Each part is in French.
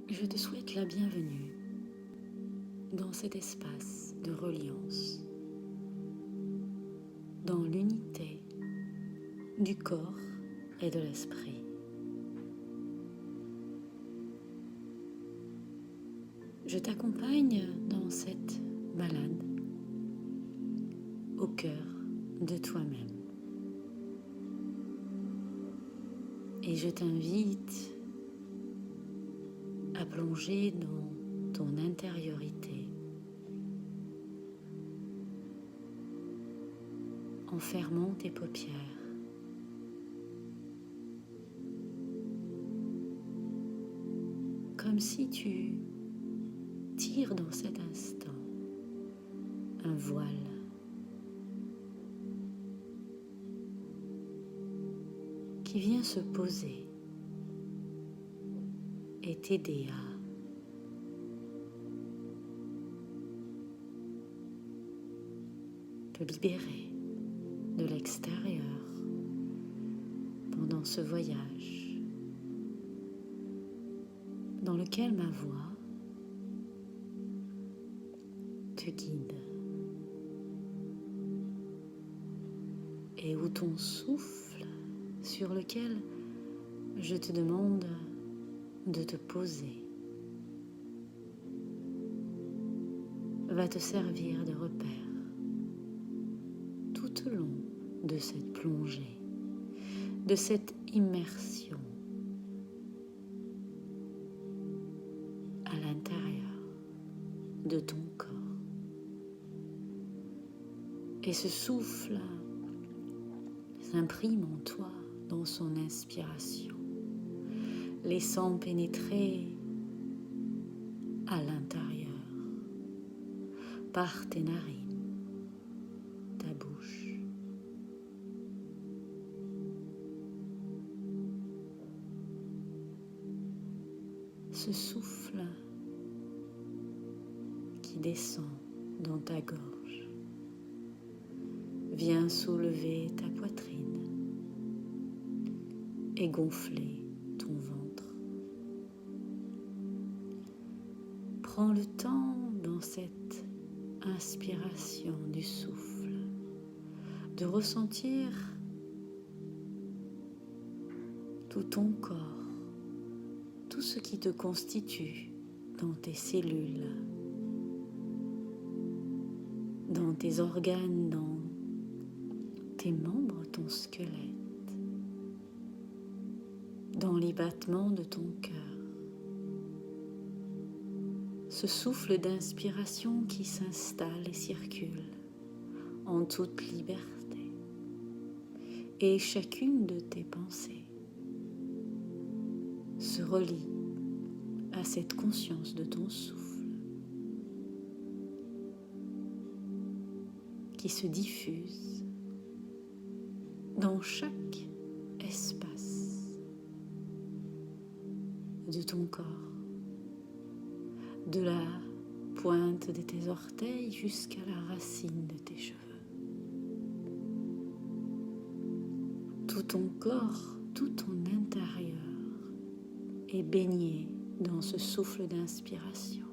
Je te souhaite la bienvenue dans cet espace de reliance, dans l'unité du corps et de l'esprit. Je t'accompagne dans cette balade au cœur de toi-même. Et je t'invite à plonger dans ton intériorité en fermant tes paupières. Comme si tu tires dans cet instant un voile qui vient se poser et t'aider à te libérer de l'extérieur pendant ce voyage dans lequel ma voix te guide et où ton souffle sur lequel je te demande de te poser va te servir de repère tout au long de cette plongée, de cette immersion à l'intérieur de ton corps. Et ce souffle s'imprime en toi dans son inspiration, laissant pénétrer à l'intérieur par tes narines, ta bouche. Ce souffle qui descend dans ta gorge vient soulever ta poitrine et gonfler ton ventre. Prends le temps dans cette inspiration du souffle de ressentir tout ton corps, tout ce qui te constitue dans tes cellules, dans tes organes, dans tes membres, ton squelette, dans les battements de ton cœur. Ce souffle d'inspiration qui s'installe et circule en toute liberté. Et chacune de tes pensées se relie à cette conscience de ton souffle qui se diffuse dans chaque espace de ton corps, de la pointe de tes orteils jusqu'à la racine de tes cheveux. Tout ton corps, tout ton intérieur est baigné dans ce souffle d'inspiration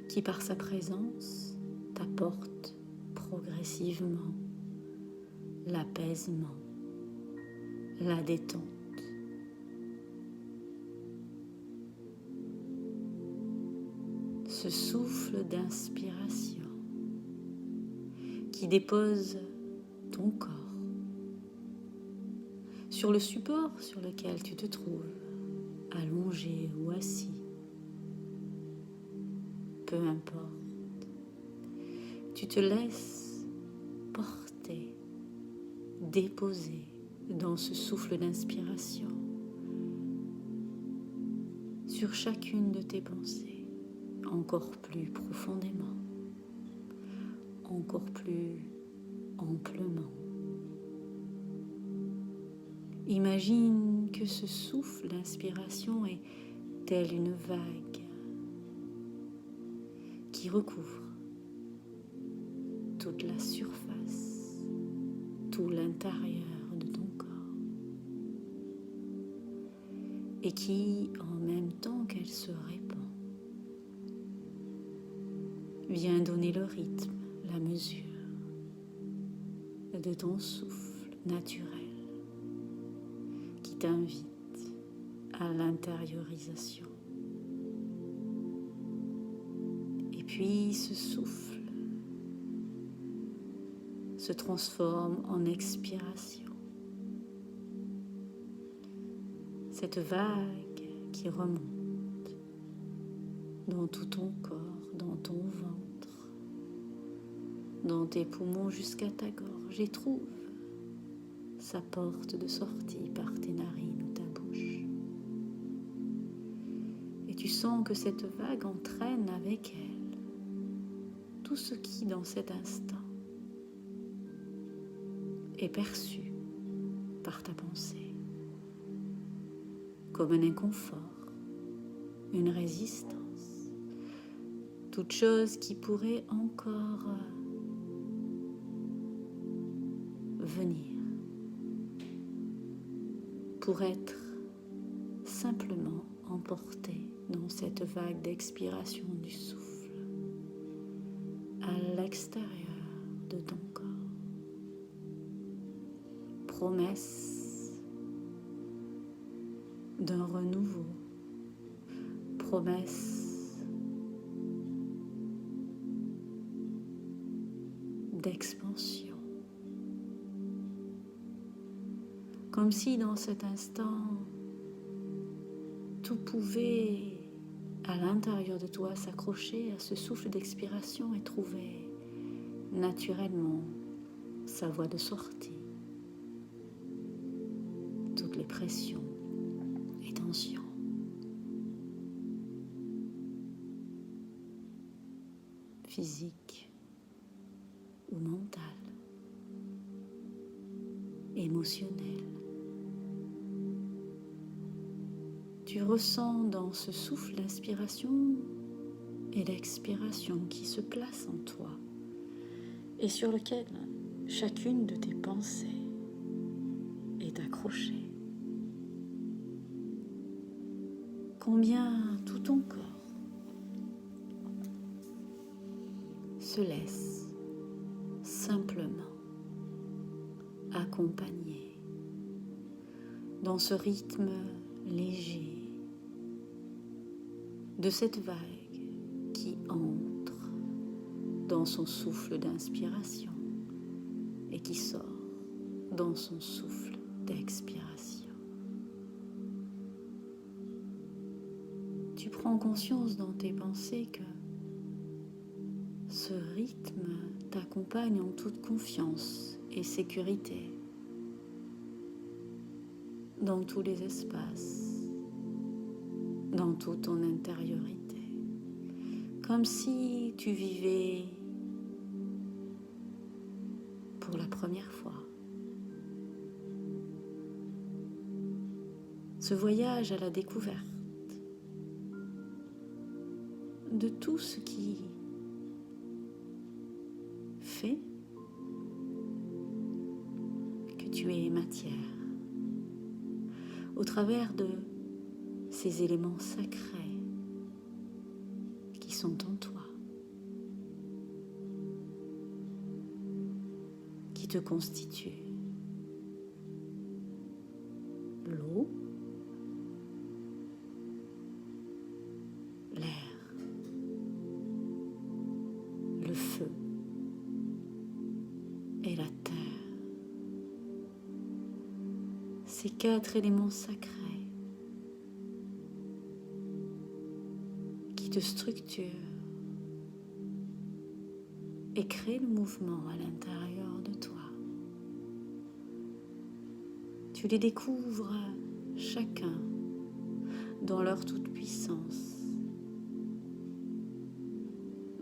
qui, par sa présence, t'apporte progressivement l'apaisement, la détente. Ce souffle d'inspiration qui dépose ton corps sur le support sur lequel tu te trouves, allongé ou assis, peu importe. Tu te laisses porter, déposer dans ce souffle d'inspiration sur chacune de tes pensées, encore plus profondément, encore plus amplement. Imagine que ce souffle d'inspiration est telle une vague qui recouvre toute la surface, tout l'intérieur de ton corps. et qui, en même temps qu'elle se répand, vient donner le rythme, la mesure de ton souffle naturel qui t'invite à l'intériorisation. Et puis ce souffle se transforme en expiration. Cette vague qui remonte dans tout ton corps, dans ton ventre, dans tes poumons jusqu'à ta gorge et trouve sa porte de sortie par tes narines ou ta bouche. Et tu sens que cette vague entraîne avec elle tout ce qui, dans cet instant, est perçu par ta pensée comme un inconfort, une résistance, toute chose qui pourrait encore venir pour être simplement emporté dans cette vague d'expiration du souffle à l'extérieur de ton corps. Promesse d'un renouveau, promesse d'expansion. Comme si dans cet instant, tout pouvait à l'intérieur de toi s'accrocher à ce souffle d'expiration et trouver naturellement sa voie de sortie. Toutes les pressions et tensions. Physiques ou mentales, émotionnelles. Tu ressens dans ce souffle l'inspiration et l'expiration qui se placent en toi et sur lequel chacune de tes pensées est accrochée. Combien tout ton corps se laisse simplement accompagner dans ce rythme léger de cette vague qui entre dans son souffle d'inspiration et qui sort dans son souffle d'expiration. Tu prends conscience dans tes pensées que ce rythme t'accompagne en toute confiance et sécurité dans tous les espaces, dans toute ton intériorité, comme si tu vivais pour la première fois ce voyage à la découverte de tout ce qui fait que tu es matière au travers de ces éléments sacrés qui sont en toi, qui te constituent. L'eau, l'air, le feu et la terre. Ces 4 éléments sacrés qui te structurent et créent le mouvement à l'intérieur de toi. Tu les découvres chacun dans leur toute-puissance,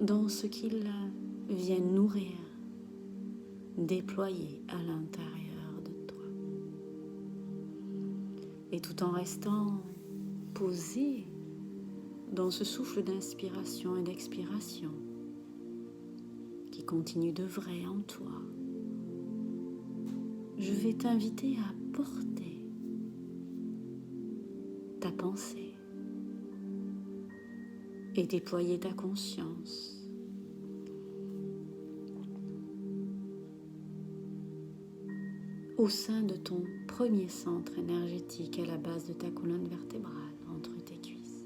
dans ce qu'ils viennent nourrir, déployer à l'intérieur de toi. Et tout en restant posé dans ce souffle d'inspiration et d'expiration qui continue d'œuvrer en toi, je vais t'inviter à porter ta pensée et déployer ta conscience au sein de ton premier centre énergétique à la base de ta colonne vertébrale, entre tes cuisses.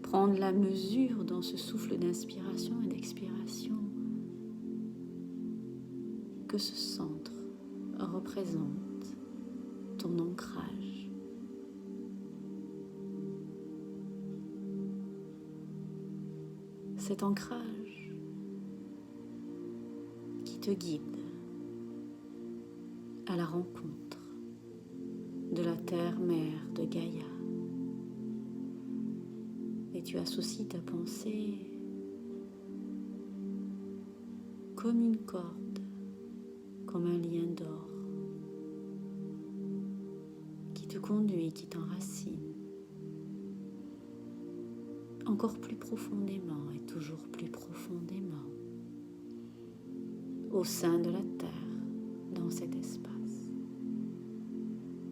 Prendre la mesure dans ce souffle d'inspiration et d'expiration que ce centre représente ton ancrage. Cet ancrage qui te guide à la rencontre de la terre-mère de Gaïa. Et tu associes ta pensée comme une corde, comme un lien d'or qui te conduit, qui t'enracine encore plus profondément et toujours plus profondément au sein de la terre, dans cet espace,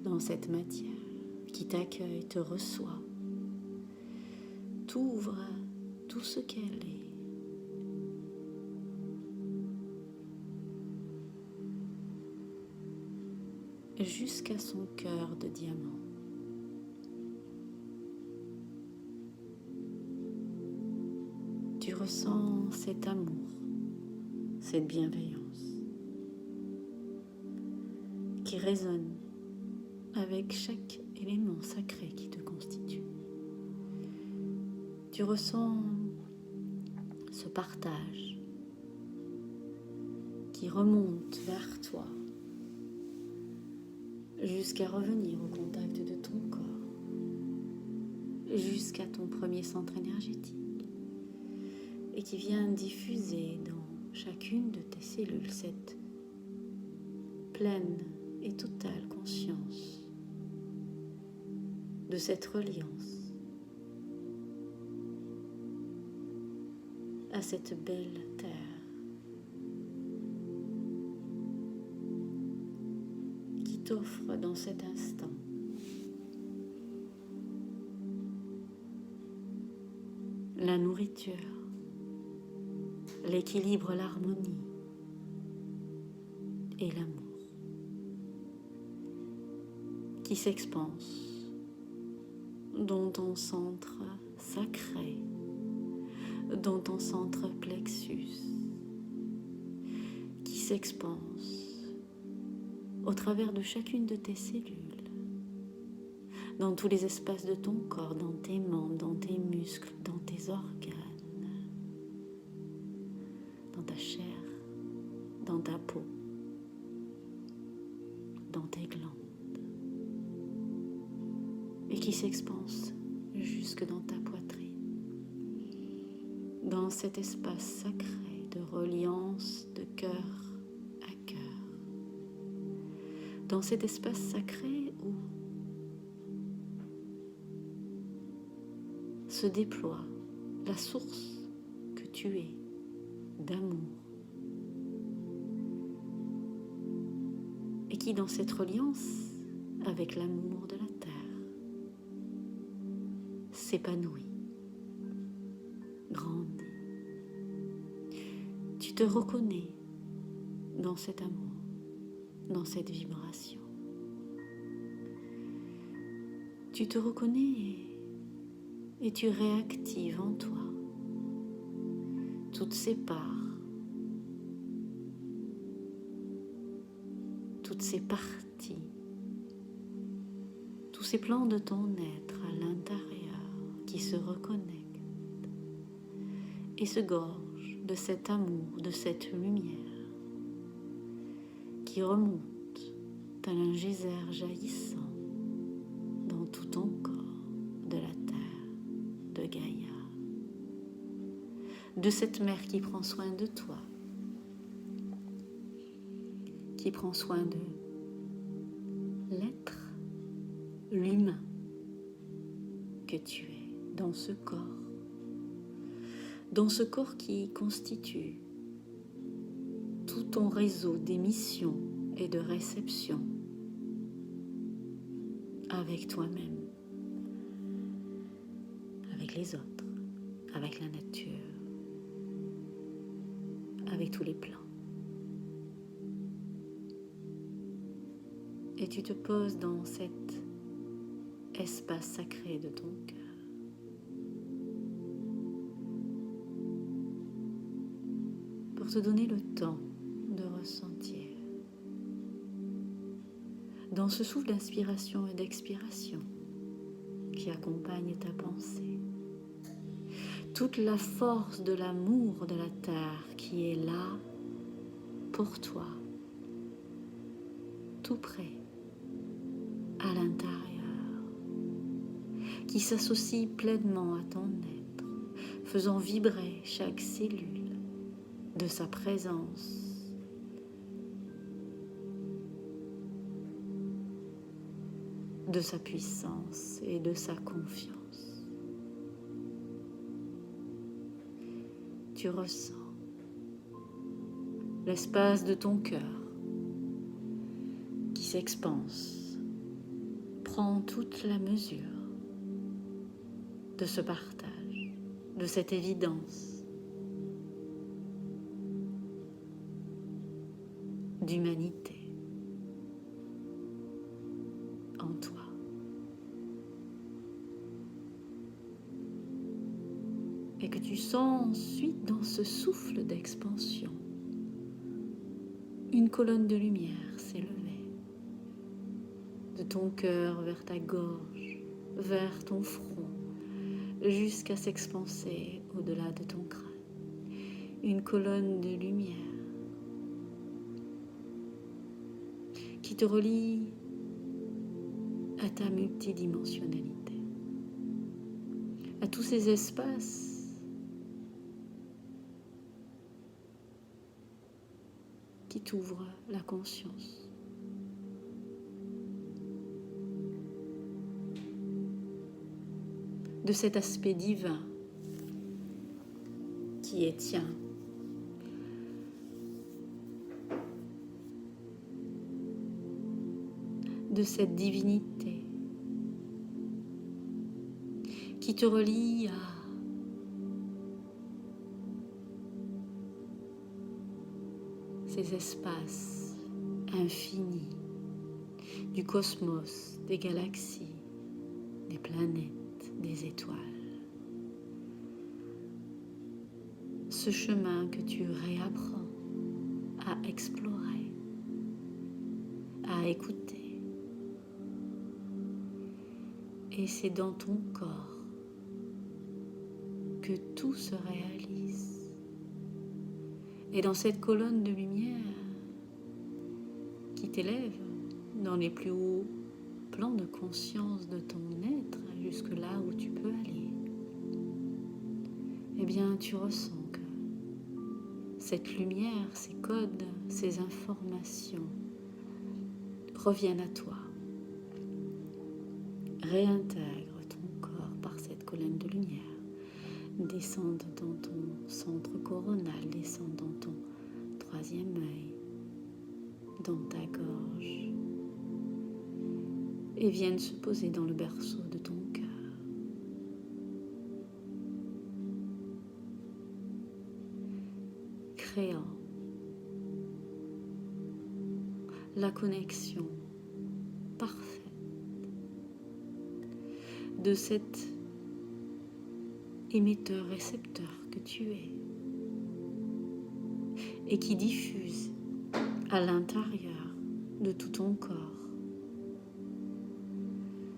dans cette matière qui t'accueille, te reçoit, t'ouvre tout ce qu'elle est, jusqu'à son cœur de diamant. Tu ressens cet amour, cette bienveillance qui résonne avec chaque élément sacré qui te constitue. Tu ressens ce partage qui remonte vers toi jusqu'à revenir au contact de ton corps, jusqu'à ton premier centre énergétique et qui vient diffuser dans chacune de tes cellules cette pleine et totale conscience de cette reliance à cette belle terre qui t'offre dans cet instant la nourriture, l'équilibre, l'harmonie et l'amour qui s'expanse dans ton centre sacré, dans ton centre plexus, qui s'expanse au travers de chacune de tes cellules, dans tous les espaces de ton corps, dans tes membres, dans tes muscles, dans tes organes, dans ta chair, dans ta peau, dans tes glandes, et qui s'expanse jusque dans ta poitrine, dans cet espace sacré de reliance de cœur à cœur, dans cet espace sacré où se déploie la source que tu es d'amour, et qui dans cette reliance avec l'amour de la terre s'épanouit, grandit. Tu te reconnais dans cet amour, dans cette vibration. Tu te reconnais et tu réactives en toi toutes ces parts, toutes ces parties, tous ces plans de ton être à l'intérieur qui se reconnectent et se gorgent de cet amour, de cette lumière qui remonte tel un geyser jaillissant dans tout ton corps de la terre de Gaïa, de cette mère qui prend soin de toi, qui prend soin de l'être, l'humain que tu es dans ce corps qui constitue tout ton réseau d'émission et de réception avec toi-même, avec les autres, avec la nature, avec tous les plans. Et tu te poses dans cet espace sacré de ton cœur. Pour te donner le temps de ressentir dans ce souffle d'inspiration et d'expiration qui accompagne ta pensée toute la force de l'amour de la terre qui est là pour toi, tout près, à l'intérieur, qui s'associe pleinement à ton être, faisant vibrer chaque cellule de sa présence, de sa puissance et de sa confiance. Tu ressens l'espace de ton cœur qui s'expanse, prend toute la mesure de ce partage, de cette évidence d'humanité en toi. Et que tu sens ensuite dans ce souffle d'expansion une colonne de lumière s'élever de ton cœur vers ta gorge, vers ton front, jusqu'à s'expanser au-delà de ton crâne. Une colonne de lumière qui te relie à ta multidimensionnalité, à tous ces espaces qui t'ouvrent la conscience. De cet aspect divin qui est tien. De cette divinité qui te relie à ces espaces infinis du cosmos, des galaxies, des planètes, des étoiles. Ce chemin que tu réapprends à explorer, à écouter. Et c'est dans ton corps que tout se réalise. Et dans cette colonne de lumière qui t'élève dans les plus hauts plans de conscience de ton être, jusque là où tu peux aller, eh bien tu ressens que cette lumière, ces codes, ces informations reviennent à toi, réintègrent ton corps par cette colonne de lumière, descendent dans ton centre coronal, descendent dans ton troisième œil, dans ta gorge, et viennent se poser dans le berceau de ton cœur. Créant la connexion parfaite de cet émetteur-récepteur que tu es et qui diffuse à l'intérieur de tout ton corps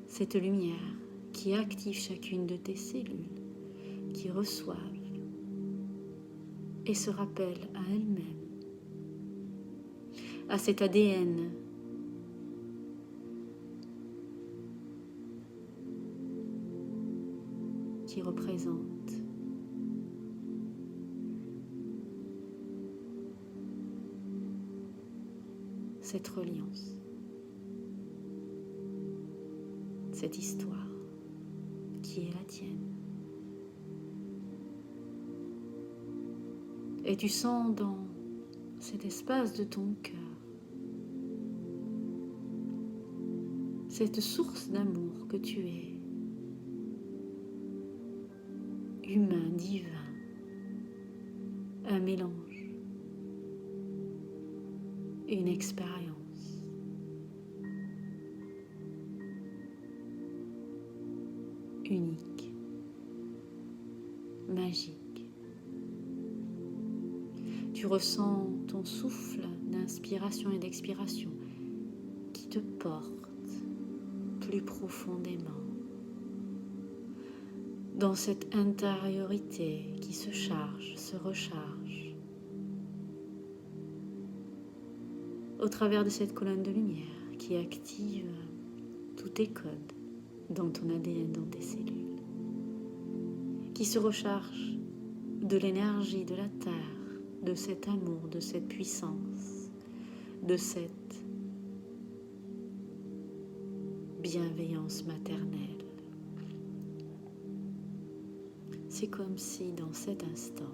cette lumière qui active chacune de tes cellules, qui reçoivent et se rappellent à elles-mêmes, à cet ADN qui représente cette reliance, cette histoire qui est la tienne. Et tu sens dans cet espace de ton cœur cette source d'amour que tu es, humain, divin, un mélange, une expérience. Unique, magique. Tu ressens ton souffle d'inspiration et d'expiration qui te porte plus profondément dans cette intériorité qui se charge, se recharge au travers de cette colonne de lumière qui active tous tes codes dans ton ADN, dans tes cellules, qui se recharge de l'énergie de la Terre, de cet amour, de cette puissance, de cette bienveillance maternelle. C'est comme si dans cet instant,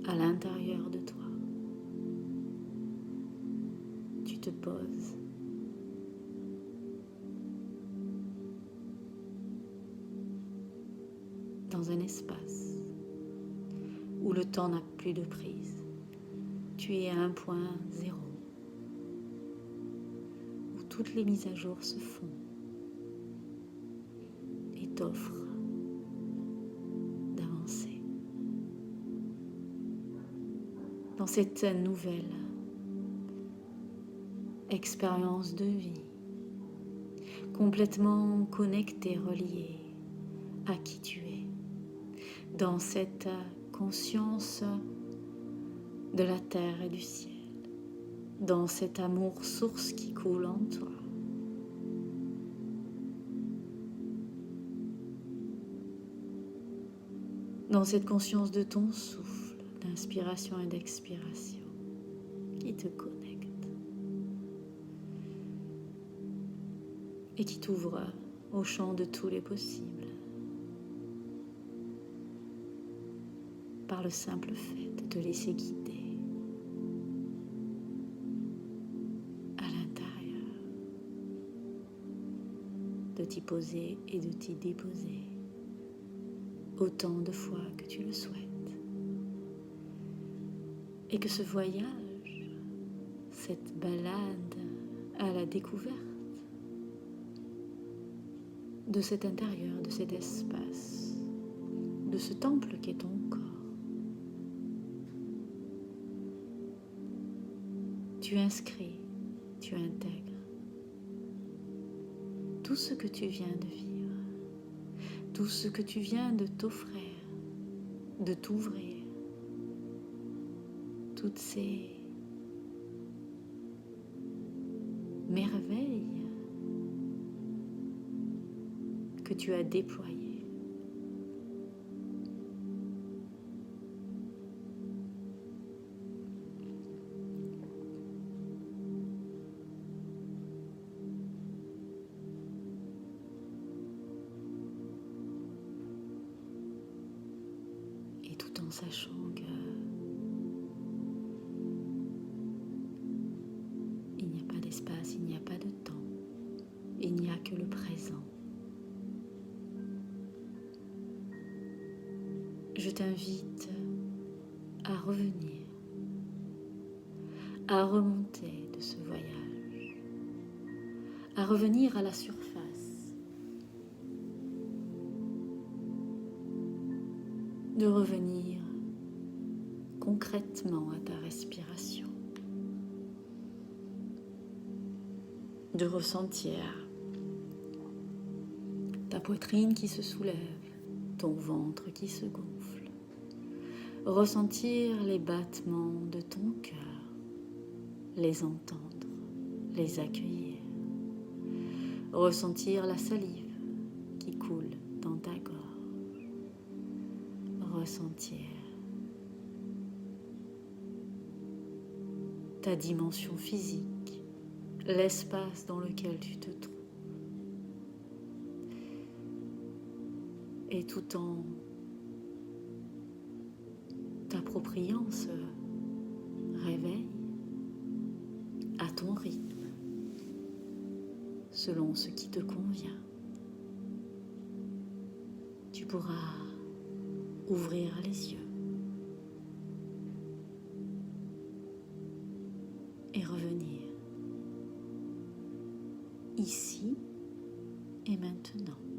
à l'intérieur de toi, tu te poses dans un espace où le temps n'a plus de prise. Tu es à un point zéro, où toutes les mises à jour se font et t'offrent d'avancer dans cette nouvelle expérience de vie, complètement connectée, reliée à qui tu es, dans cette conscience de la terre et du ciel, dans cet amour source qui coule en toi. Dans cette conscience de ton souffle, d'inspiration et d'expiration qui te connecte et qui t'ouvre au champ de tous les possibles par le simple fait de te laisser guider à l'intérieur, de t'y poser et de t'y déposer autant de fois que tu le souhaites. Et que ce voyage, cette balade à la découverte de cet intérieur, de cet espace, de ce temple qu'est ton corps, tu inscris, tu intègres tout ce que tu viens de vivre, tout ce que tu viens de t'offrir, de t'ouvrir, toutes ces merveilles que tu as déployées. Et tout en sachant que il n'y a pas d'espace, il n'y a pas de temps, il n'y a que le présent. Je t'invite à revenir, à remonter de ce voyage, à revenir à la surface, de revenir concrètement à ta respiration, de ressentir ta poitrine qui se soulève, ton ventre qui se gonfle, ressentir les battements de ton cœur, les entendre, les accueillir, ressentir la salive qui coule dans ta gorge, ressentir ta dimension physique, l'espace dans lequel tu te trouves. Et tout en t'appropriant ce réveil, ton rythme, selon ce qui te convient. Tu pourras ouvrir les yeux et revenir ici et maintenant.